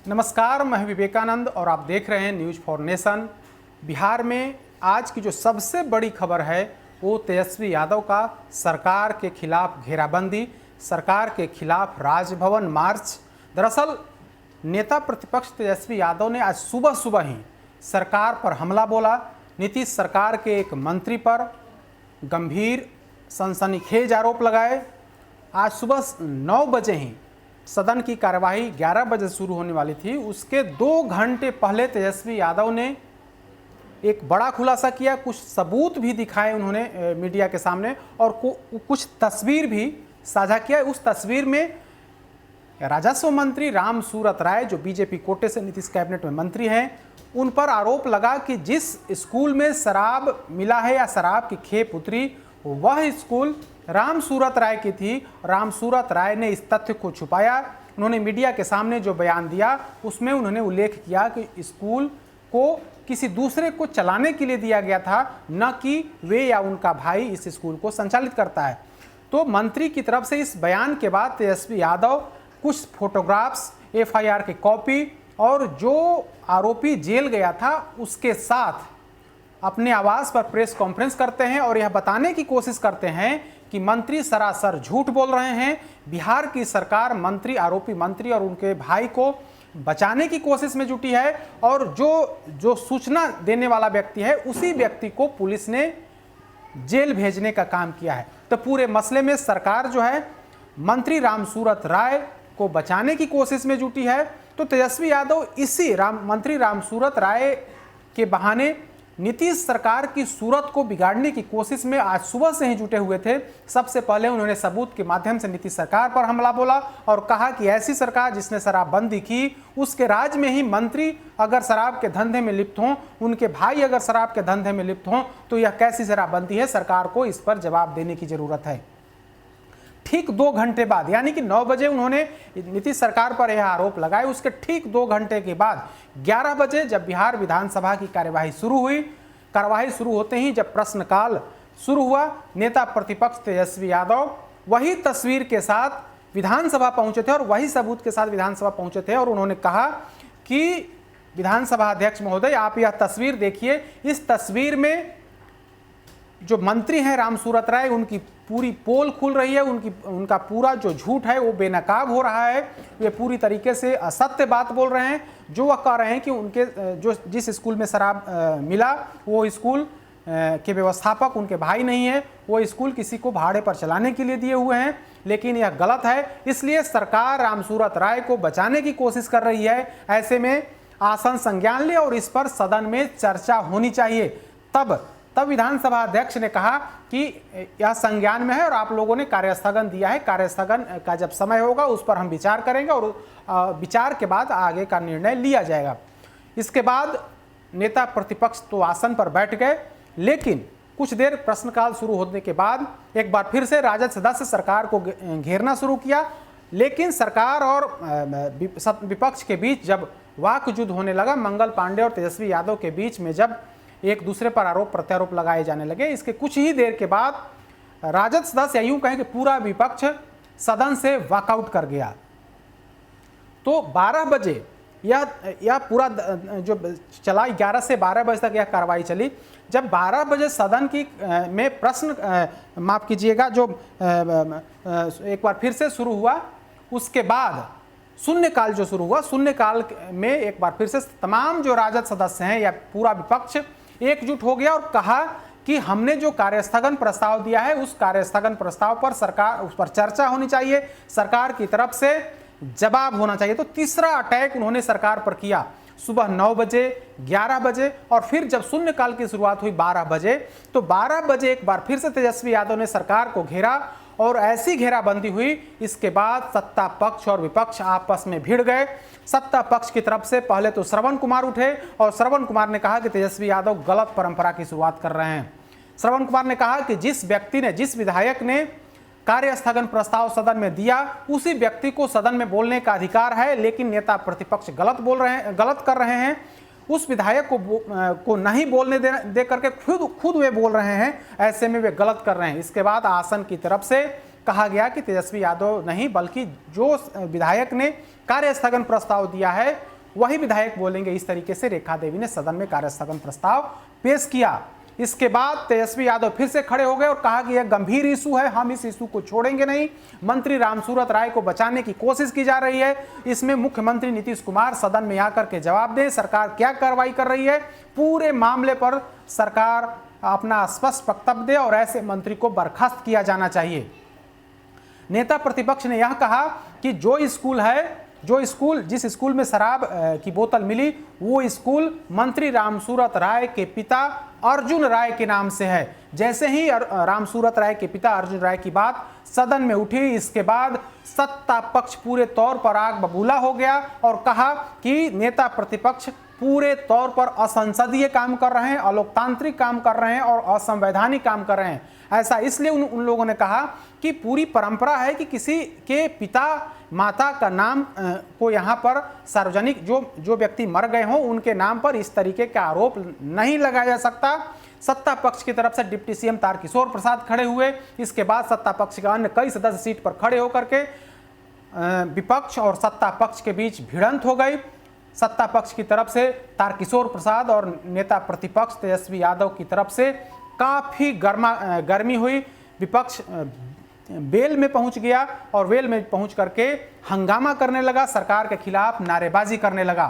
नमस्कार, मैं विवेकानंद और आप देख रहे हैं न्यूज़ फॉर नेशन। बिहार में आज की जो सबसे बड़ी खबर है वो तेजस्वी यादव का सरकार के खिलाफ घेराबंदी, सरकार के खिलाफ राजभवन मार्च। दरअसल नेता प्रतिपक्ष तेजस्वी यादव ने आज सुबह सुबह ही सरकार पर हमला बोला। नीतीश सरकार के एक मंत्री पर गंभीर सनसनीखेज आरोप लगाए। आज सुबह 9 बजे ही सदन की कार्यवाही 11 बजे शुरू होने वाली थी, उसके 2 घंटे पहले तेजस्वी यादव ने एक बड़ा खुलासा किया, कुछ सबूत भी दिखाए उन्होंने मीडिया के सामने और कुछ तस्वीर भी साझा किया। उस तस्वीर में राजस्व मंत्री राम सूरत राय, जो बीजेपी कोटे से नीतीश कैबिनेट में मंत्री हैं, उन पर आरोप लगा कि जिस स्कूल में शराब मिला है या शराब की खेप उतरी, वह स्कूल राम सूरत राय की थी। राम सूरत राय ने इस तथ्य को छुपाया। उन्होंने मीडिया के सामने जो बयान दिया उसमें उन्होंने उल्लेख किया कि स्कूल को किसी दूसरे को चलाने के लिए दिया गया था, न कि वे या उनका भाई इस स्कूल को संचालित करता है। तो मंत्री की तरफ से इस बयान के बाद तेजस्वी यादव कुछ फोटोग्राफ्स, एफआईआर की कॉपी और जो आरोपी जेल गया था उसके साथ अपने आवास पर प्रेस कॉन्फ्रेंस करते हैं और यह बताने की कोशिश करते हैं कि मंत्री सरासर झूठ बोल रहे हैं। बिहार की सरकार आरोपी मंत्री और उनके भाई को बचाने की कोशिश में जुटी है और जो सूचना देने वाला व्यक्ति है उसी व्यक्ति को पुलिस ने जेल भेजने का काम किया है। तो पूरे मसले में सरकार जो है मंत्री राम सूरत राय को बचाने की कोशिश में जुटी है। तो तेजस्वी यादव इसी मंत्री राम सूरत राय के बहाने नीतीश सरकार की सूरत को बिगाड़ने की कोशिश में आज सुबह से ही जुटे हुए थे। सबसे पहले उन्होंने सबूत के माध्यम से नीतीश सरकार पर हमला बोला और कहा कि ऐसी सरकार जिसने शराबबंदी की, उसके राज में ही मंत्री अगर शराब के धंधे में लिप्त हों, उनके भाई अगर शराब के धंधे में लिप्त हों, तो यह कैसी शराबबंदी है। सरकार को इस पर जवाब देने की जरूरत है। ठीक 2 घंटे बाद, यानी कि 9 बजे उन्होंने नीतीश सरकार पर यह आरोप लगाए, उसके ठीक 2 घंटे के बाद 11 बजे जब बिहार विधानसभा की कार्यवाही शुरू हुई, कार्यवाही शुरू होते ही जब प्रश्नकाल शुरू हुआ, नेता प्रतिपक्ष तेजस्वी यादव वही तस्वीर के साथ विधानसभा पहुंचे थे और वही सबूत के साथ विधानसभा पहुंचे थे और उन्होंने कहा कि विधानसभा अध्यक्ष महोदय, आप यह तस्वीर देखिए। इस तस्वीर में जो मंत्री हैं राम सूरत राय, उनकी पूरी पोल खुल रही है, उनका पूरा जो झूठ है वो बेनकाब हो रहा है। वे पूरी तरीके से असत्य बात बोल रहे हैं। जो वह कह रहे हैं कि उनके जिस स्कूल में शराब मिला वो स्कूल के व्यवस्थापक उनके भाई नहीं है, वो स्कूल किसी को भाड़े पर चलाने के लिए दिए हुए हैं, लेकिन यह गलत है। इसलिए सरकार राम सूरत राय को बचाने की कोशिश कर रही है। ऐसे में आसन संज्ञान ले और इस पर सदन में चर्चा होनी चाहिए। तब विधानसभा अध्यक्ष ने कहा कि यह संज्ञान में है और आप लोगों ने कार्यस्थगन दिया है, कार्यस्थगन का जब समय होगा उस पर हम विचार करेंगे और विचार के बाद आगे का निर्णय लिया जाएगा। इसके बाद नेता प्रतिपक्ष तो आसन पर बैठ गए, लेकिन कुछ देर प्रश्नकाल शुरू होने के बाद एक बार फिर से राजद सदस्य सरकार को घेरना शुरू किया। लेकिन सरकार और विपक्ष के बीच जब वाक युद्ध होने लगा, मंगल पांडे और तेजस्वी यादव के बीच में जब एक दूसरे पर आरोप प्रत्यारोप लगाए जाने लगे, इसके कुछ ही देर के बाद राजद सदस्य, यूं कहें कि पूरा विपक्ष सदन से वॉकआउट कर गया। तो 12 बजे यह पूरा जो चला, 11 से 12 बजे तक यह कार्रवाई चली। जब 12 बजे सदन की में प्रश्न माफ कीजिएगा जो एक बार फिर से शुरू हुआ, उसके बाद शून्यकाल जो शुरू हुआ, शून्यकाल में एक बार फिर से तमाम जो राजद सदस्य हैं या पूरा विपक्ष एकजुट हो गया और कहा कि हमने जो कार्यस्थगन प्रस्ताव दिया है उस कार्यस्थगन प्रस्ताव पर उस पर चर्चा होनी चाहिए, सरकार की तरफ से जवाब होना चाहिए। तो तीसरा अटैक उन्होंने सरकार पर किया सुबह 9 बजे, 11 बजे और फिर जब शून्यकाल की शुरुआत हुई 12 बजे, तो 12 बजे एक बार फिर से तेजस्वी यादव ने सरकार को घेरा और ऐसी घेराबंदी हुई। इसके बाद सत्ता पक्ष और विपक्ष आपस में भिड़ गए। सत्ता पक्ष की तरफ से पहले तो श्रवण कुमार उठे और श्रवण कुमार ने कहा कि तेजस्वी यादव गलत परंपरा की शुरुआत कर रहे हैं। श्रवण कुमार ने कहा कि जिस विधायक ने कार्यस्थगन प्रस्ताव सदन में दिया, उसी व्यक्ति को सदन में बोलने का अधिकार है, लेकिन नेता प्रतिपक्ष गलत कर रहे हैं। उस विधायक को नहीं बोलने दे करके खुद वे बोल रहे हैं, ऐसे में वे गलत कर रहे हैं। इसके बाद आसन की तरफ से कहा गया कि तेजस्वी यादव नहीं बल्कि जो विधायक ने कार्यस्थगन प्रस्ताव दिया है वही विधायक बोलेंगे। इस तरीके से रेखा देवी ने सदन में कार्यस्थगन प्रस्ताव पेश किया। इसके बाद तेजस्वी यादव फिर से खड़े हो गए और कहा कि यह गंभीर इशू है, हम इस इशू को छोड़ेंगे नहीं। मंत्री रामसूरत राय को बचाने की कोशिश की जा रही है, इसमें मुख्यमंत्री नीतीश कुमार सदन में आकर के जवाब दें, सरकार क्या कार्रवाई कर रही है, पूरे मामले पर सरकार अपना स्पष्ट वक्तव्य दे और ऐसे मंत्री को बर्खास्त किया जाना चाहिए। नेता प्रतिपक्ष ने यह कहा कि जिस स्कूल में शराब की बोतल मिली वो स्कूल मंत्री रामसूरत राय के पिता अर्जुन राय के नाम से है। जैसे ही रामसूरत राय के पिता अर्जुन राय की बात सदन में उठी, इसके बाद सत्ता पक्ष पूरे तौर पर आग बबूला हो गया और कहा कि नेता प्रतिपक्ष पूरे तौर पर असंसदीय काम कर रहे हैं, अलोकतांत्रिक काम कर रहे हैं और असंवैधानिक काम कर रहे हैं। ऐसा इसलिए उन लोगों ने कहा कि पूरी परंपरा है कि किसी के पिता माता का नाम को यहाँ पर सार्वजनिक जो व्यक्ति मर गए हों उनके नाम पर इस तरीके का आरोप नहीं लगाया जा सकता। सत्ता पक्ष की तरफ से डिप्टी सीएम तारकिशोर प्रसाद खड़े हुए। इसके बाद सत्ता पक्ष के अन्य कई सदस्य सीट पर खड़े होकर के विपक्ष और सत्ता पक्ष के बीच भिड़ंत हो गई। सत्ता पक्ष की तरफ से तारकिशोर प्रसाद और नेता प्रतिपक्ष तेजस्वी यादव की तरफ से काफ़ी गर्मी हुई। विपक्ष वेल में पहुंच गया और वेल में पहुंच करके हंगामा करने लगा, सरकार के खिलाफ नारेबाजी करने लगा।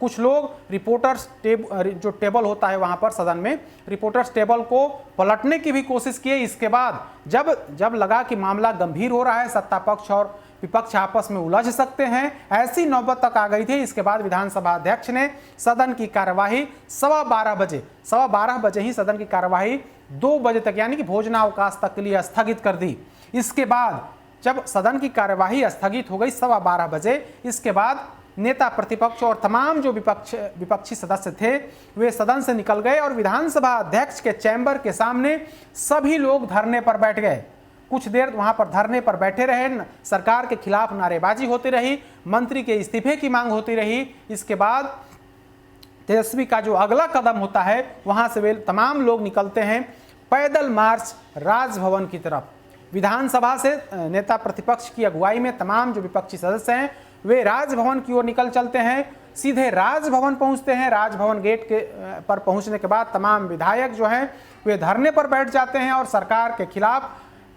कुछ लोग रिपोर्टर्स जो टेबल होता है वहां पर सदन में, रिपोर्टर्स टेबल को पलटने की भी कोशिश किए। इसके बाद जब लगा कि मामला गंभीर हो रहा है, सत्ता पक्ष और विपक्ष आपस में उलझ सकते हैं, ऐसी नौबत तक आ गई थी। इसके बाद विधानसभा अध्यक्ष ने सदन की कार्यवाही 12:15 बजे ही सदन की कार्यवाही 2 बजे तक यानी कि भोजनावकाश तक के लिए स्थगित कर दी। इसके बाद जब सदन की कार्यवाही स्थगित हो गई 12:15 बजे, इसके बाद नेता प्रतिपक्ष और तमाम जो विपक्षी सदस्य थे वे सदन से निकल गए और विधानसभा अध्यक्ष के चैम्बर के सामने सभी लोग धरने पर बैठ गए। कुछ देर वहां पर धरने पर बैठे रहे, सरकार के खिलाफ नारेबाजी होती रही, मंत्री के इस्तीफे की मांग होती रही। इसके बाद तेजस्वी का जो अगला कदम होता है वहां से वे तमाम लोग निकलते हैं पैदल मार्च राजभवन की तरफ। विधानसभा से नेता प्रतिपक्ष की अगुवाई में तमाम जो विपक्षी सदस्य हैं वे राजभवन की ओर निकल चलते हैं, सीधे राजभवन पहुंचते हैं। राजभवन गेट पर पहुंचने के बाद तमाम विधायक जो हैं वे धरने पर बैठ जाते हैं और सरकार के खिलाफ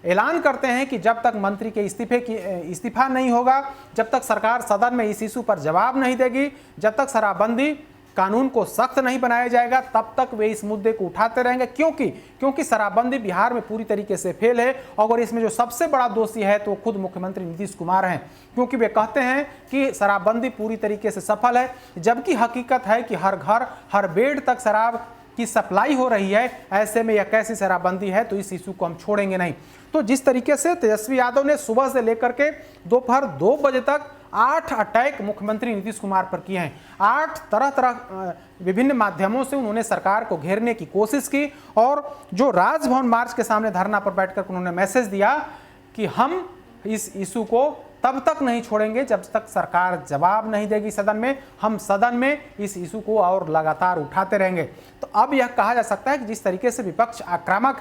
ऐलान करते हैं कि जब तक मंत्री के इस्तीफा नहीं होगा, जब तक सरकार सदन में इस इशू पर जवाब नहीं देगी, जब तक शराबबंदी कानून को सख्त नहीं बनाया जाएगा, तब तक वे इस मुद्दे को उठाते रहेंगे। क्योंकि शराबबंदी बिहार में पूरी तरीके से फेल है और इसमें जो सबसे बड़ा दोषी है तो खुद मुख्यमंत्री नीतीश कुमार हैं, क्योंकि वे कहते हैं कि शराबबंदी पूरी तरीके से सफल है, जबकि हकीकत है कि हर घर हर बेड तक शराब की सप्लाई हो रही है। ऐसे में यह कैसी शराबबंदी है, तो इस इशू को हम छोड़ेंगे नहीं। तो जिस तरीके से तेजस्वी यादव ने सुबह से लेकर के दोपहर 2 बजे तक 8 अटैक मुख्यमंत्री नीतीश कुमार पर किए हैं, 8 तरह विभिन्न माध्यमों से उन्होंने सरकार को घेरने की कोशिश की और जो राजभवन मार्च के सामने धरना पर बैठकर उन्होंने मैसेज दिया कि हम इस इशू को तब तक नहीं छोड़ेंगे जब तक सरकार जवाब नहीं देगी सदन में, हम सदन में इस इशू को और लगातार उठाते रहेंगे। तो अब यह कहा जा सकता है कि जिस तरीके से विपक्ष आक्रामक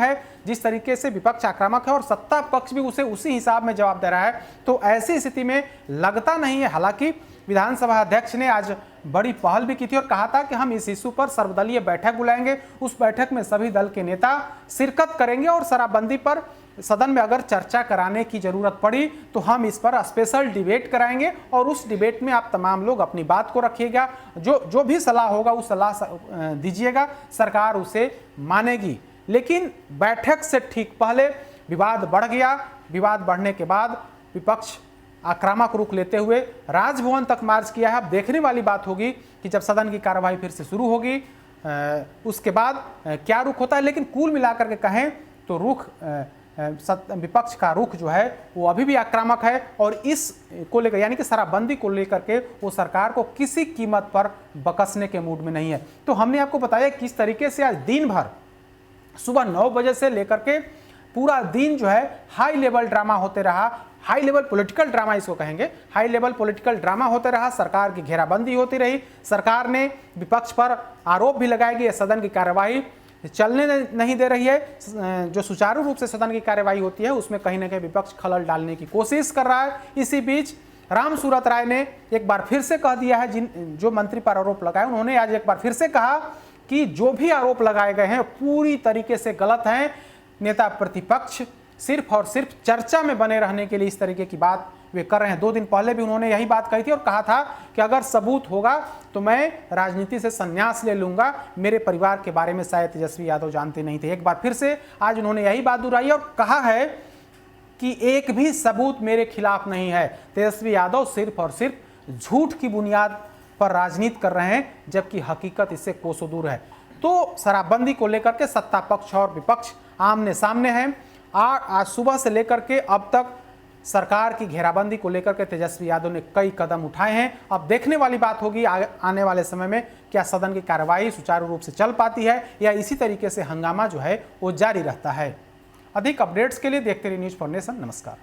है और सत्ता पक्ष भी उसे उसी हिसाब में जवाब दे रहा है, तो ऐसी स्थिति में लगता नहीं है। हालांकि विधानसभा अध्यक्ष ने आज बड़ी पहल भी की थी और कहा था कि हम इस इशू पर सर्वदलीय बैठक बुलाएंगे, उस बैठक में सभी दल के नेता शिरकत करेंगे और शराबबंदी पर सदन में अगर चर्चा कराने की जरूरत पड़ी तो हम इस पर स्पेशल डिबेट कराएंगे और उस डिबेट में आप तमाम लोग अपनी बात को रखिएगा, जो भी सलाह होगा उस सलाह दीजिएगा, सरकार उसे मानेगी। लेकिन बैठक से ठीक पहले विवाद बढ़ गया। विवाद बढ़ने के बाद विपक्ष आक्रामक रुख लेते हुए राजभवन तक मार्च किया है। अब देखने वाली बात होगी कि जब सदन की कार्यवाही फिर से शुरू होगी उसके बाद क्या रुख होता है। लेकिन कुल मिलाकर के कहें तो रुख विपक्ष का रुख जो है वो अभी भी आक्रामक है और इस को लेकर यानी कि शराबबंदी को लेकर के वो सरकार को किसी कीमत पर बकसने के मूड में नहीं है। तो हमने आपको बताया किस तरीके से आज दिन भर सुबह 9 बजे से लेकर के पूरा दिन जो है हाई लेवल ड्रामा होते रहा, हाई लेवल पॉलिटिकल ड्रामा इसको कहेंगे, हाई लेवल पॉलिटिकल ड्रामा होते रहा। सरकार की घेराबंदी होती रही, सरकार ने विपक्ष पर आरोप भी लगाया कि सदन की कार्यवाही चलने नहीं दे रही है, जो सुचारू रूप से सदन की कार्यवाही होती है उसमें कहीं ना कहीं विपक्ष खलल डालने की कोशिश कर रहा है। इसी बीच राम सूरत राय ने एक बार फिर से कह दिया है, जो मंत्री पर आरोप लगाए उन्होंने आज एक बार फिर से कहा कि जो भी आरोप लगाए गए हैं पूरी तरीके से गलत हैं। नेता प्रतिपक्ष सिर्फ और सिर्फ चर्चा में बने रहने के लिए इस तरीके की बात वे कर रहे हैं। 2 दिन पहले भी उन्होंने यही बात कही थी और कहा था कि अगर सबूत होगा तो मैं राजनीति से संन्यास ले लूंगा। मेरे परिवार के बारे में शायद तेजस्वी यादव जानते नहीं थे। एक बार फिर से आज उन्होंने यही बात दोहराई और कहा है कि एक भी सबूत मेरे खिलाफ नहीं है। तेजस्वी यादव सिर्फ और सिर्फ झूठ की बुनियाद पर राजनीति कर रहे हैं, जबकि हकीकत इससे कोसों दूर है। तो शराबबंदी को लेकर के सत्ता पक्ष और विपक्ष आमने सामने हैं। आज सुबह से लेकर के अब तक सरकार की घेराबंदी को लेकर के तेजस्वी यादव ने कई कदम उठाए हैं। अब देखने वाली बात होगी आने वाले समय में क्या सदन की कार्यवाही सुचारू रूप से चल पाती है या इसी तरीके से हंगामा जो है वो जारी रहता है। अधिक अपडेट्स के लिए देखते रहिए न्यूज़ फॉर नेशन। नमस्कार।